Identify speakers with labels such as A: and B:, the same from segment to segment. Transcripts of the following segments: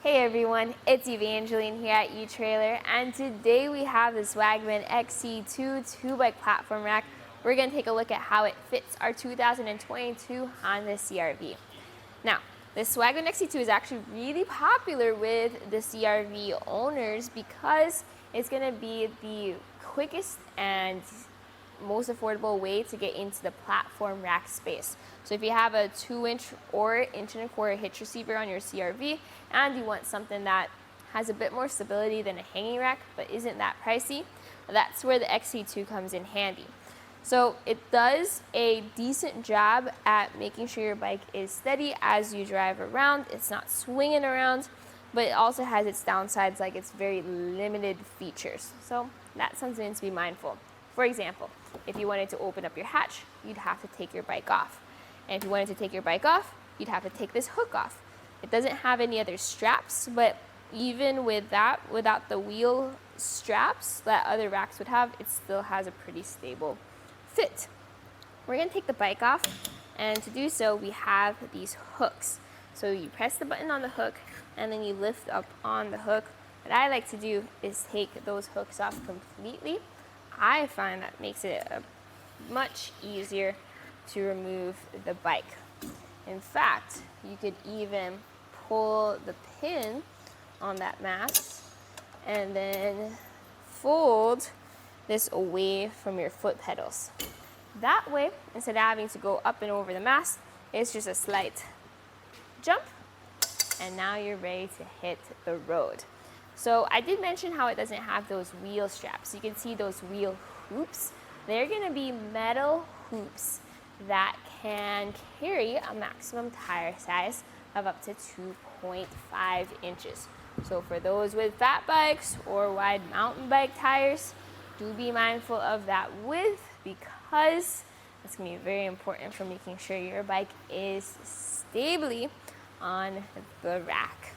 A: Hey everyone, it's Evangeline here at etrailer, and today we have the Swagman XC2 Bike Platform Rack. We're going to take a look at how it fits our 2022 Honda CR-V. Now, the Swagman XC2 is actually really popular with the CR-V owners because it's going to be the quickest and most affordable way to get into the platform rack space. So if you have a 2-inch or 1.25-inch hitch receiver on your CR-V and you want something that has a bit more stability than a hanging rack but isn't that pricey, that's where the XC2 comes in handy. So it does a decent job at making sure your bike is steady as you drive around. It's not swinging around, but it also has its downsides, like it's very limited features. So that's something to be mindful. For example, if you wanted to open up your hatch, you'd have to take your bike off. And if you wanted to take your bike off, you'd have to take this hook off. It doesn't have any other straps, but even with that, without the wheel straps that other racks would have, it still has a pretty stable fit. We're gonna take the bike off, and to do so, we have these hooks. So you press the button on the hook, and then you lift up on the hook. What I like to do is take those hooks off completely. I find that makes it much easier to remove the bike. In fact, you could even pull the pin on that mast and then fold this away from your foot pedals. That way, instead of having to go up and over the mast, it's just a slight jump, and now you're ready to hit the road. So I did mention how it doesn't have those wheel straps. You can see those wheel hoops. They're gonna be metal hoops that can carry a maximum tire size of up to 2.5 inches. So for those with fat bikes or wide mountain bike tires, do be mindful of that width because it's gonna be very important for making sure your bike is stably on the rack.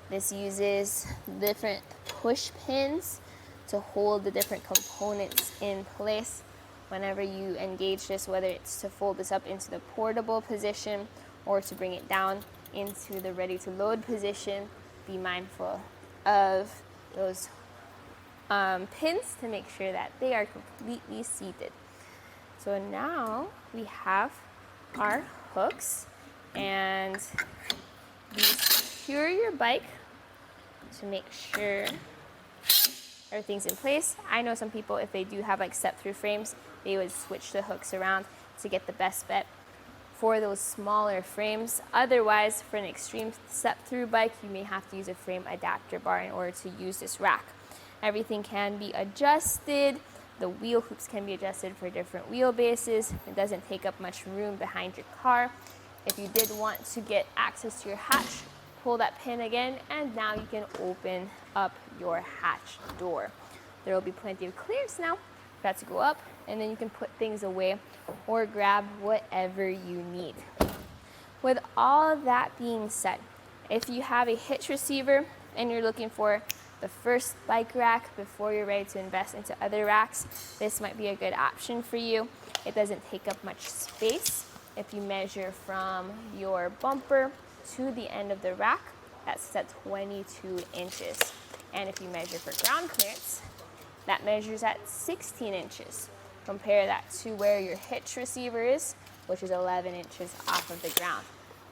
A: This uses different push pins to hold the different components in place whenever you engage this, whether it's to fold this up into the portable position or to bring it down into the ready to load position. Be mindful of those pins to make sure that they are completely seated. So now we have our hooks, and you secure your bike to make sure everything's in place. I know some people, if they do have like step-through frames, they would switch the hooks around to get the best bet for those smaller frames. Otherwise, for an extreme step-through bike, you may have to use a frame adapter bar in order to use this rack. Everything can be adjusted. The wheel hoops can be adjusted for different wheelbases. It doesn't take up much room behind your car. If you did want to get access to your hatch, pull that pin again, and now you can open up your hatch door. There will be plenty of clearance now for that to go up, and then you can put things away or grab whatever you need. With all that being said, if you have a hitch receiver and you're looking for the first bike rack before you're ready to invest into other racks, this might be a good option for you. It doesn't take up much space. If you measure from your bumper to the end of the rack, that's at 22 inches. And if you measure for ground clearance, that measures at 16 inches. Compare that to where your hitch receiver is, which is 11 inches off of the ground.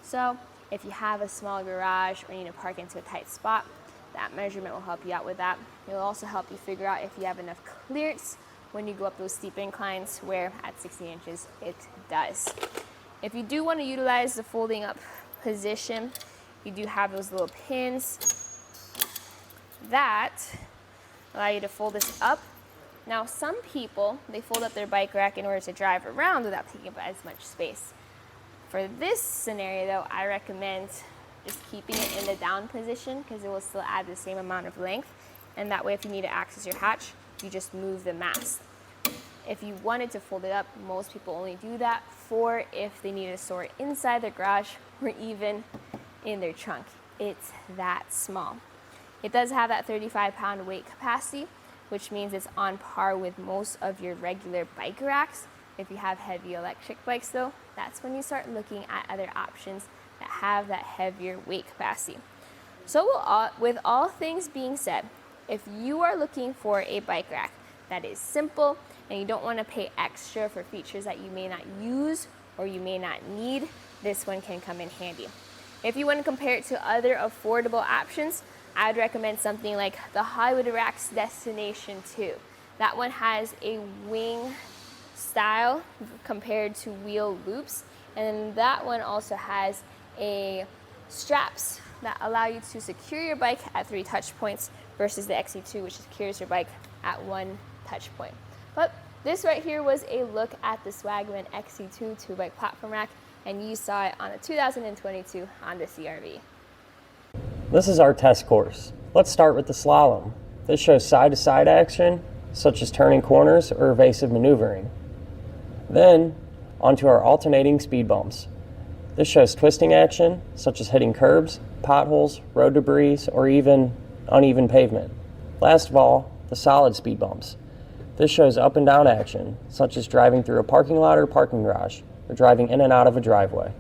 A: So if you have a small garage or you need to park into a tight spot, that measurement will help you out with that. It will also help you figure out if you have enough clearance when you go up those steep inclines, where at 16 inches it does. If you do want to utilize the folding up position, you do have those little pins that allow you to fold this up. Now, some people, they fold up their bike rack in order to drive around without taking up as much space. For this scenario though, I recommend just keeping it in the down position because it will still add the same amount of length, and that way if you need to access your hatch, you just move the mast. If you wanted to fold it up, most people only do that for if they need to store it inside their garage or even in their trunk. It's that small. It does have that 35-pound weight capacity, which means it's on par with most of your regular bike racks. If you have heavy electric bikes though, that's when you start looking at other options that have that heavier weight capacity. So with all things being said, if you are looking for a bike rack that is simple and you don't want to pay extra for features that you may not use or you may not need, this one can come in handy. If you want to compare it to other affordable options, I'd recommend something like the Hollywood Rack's Destination 2. That one has a wing style compared to wheel loops, and that one also has a straps that allow you to secure your bike at 3 touch points versus the XC2, which secures your bike at 1 touch point. But this right here was a look at the Swagman XC2 2-bike platform rack, and you saw it on a 2022 Honda CR-V.
B: This is our test course. Let's start with the slalom. This shows side-to-side action, such as turning corners or evasive maneuvering. Then, onto our alternating speed bumps. This shows twisting action, such as hitting curbs, potholes, road debris, or even uneven pavement. Last of all, the solid speed bumps. This shows up and down action, such as driving through a parking lot or parking garage, or driving in and out of a driveway.